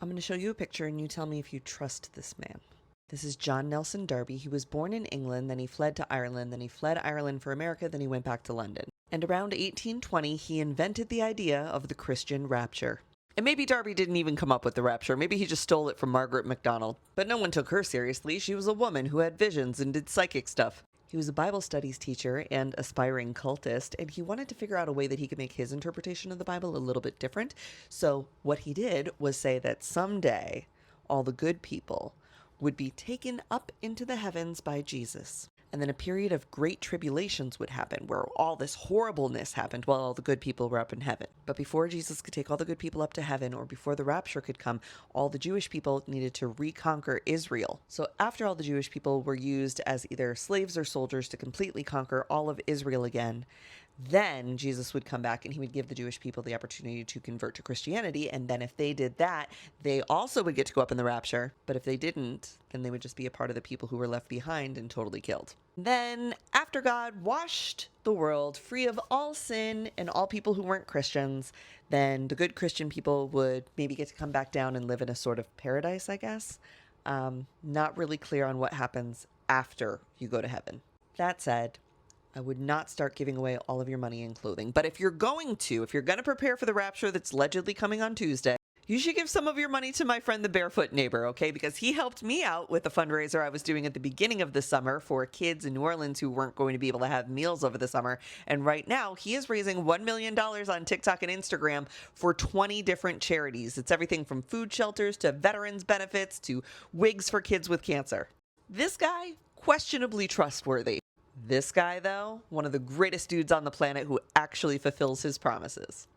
I'm going to show you a picture and you tell me if you trust this man. This is John Nelson Darby. He was born in England, then he fled to Ireland, then he fled Ireland for America, then he went back to London. And around 1820, he invented the idea of the Christian rapture. And maybe Darby didn't even come up with the rapture. Maybe he just stole it from Margaret MacDonald. But no one took her seriously. She was a woman who had visions and did psychic stuff. He was a Bible studies teacher and aspiring cultist, and he wanted to figure out a way that he could make his interpretation of the Bible a little bit different. So what he did was say that someday all the good people would be taken up into the heavens by Jesus. And then a period of great tribulations would happen where all this horribleness happened while all the good people were up in heaven. But before Jesus could take all the good people up to heaven, or before the rapture could come, all the Jewish people needed to reconquer Israel. So after all the Jewish people were used as either slaves or soldiers to completely conquer all of Israel again, then Jesus would come back and he would give the Jewish people the opportunity to convert to Christianity. And then if they did that, they also would get to go up in the rapture. But if they didn't, then they would just be a part of the people who were left behind and totally killed. Then after God washed the world free of all sin and all people who weren't Christians, then the good Christian people would maybe get to come back down and live in a sort of paradise, I guess. Not really clear on what happens after you go to heaven. That said, I would not start giving away all of your money and clothing. But if you're going to prepare for the rapture that's allegedly coming on Tuesday, you should give some of your money to my friend, the Barefoot Neighbor, okay? Because he helped me out with a fundraiser I was doing at the beginning of the summer for kids in New Orleans who weren't going to be able to have meals over the summer. And right now, he is raising $1 million on TikTok and Instagram for 20 different charities. It's everything from food shelters to veterans benefits to wigs for kids with cancer. This guy, questionably trustworthy. This guy, though, one of the greatest dudes on the planet who actually fulfills his promises.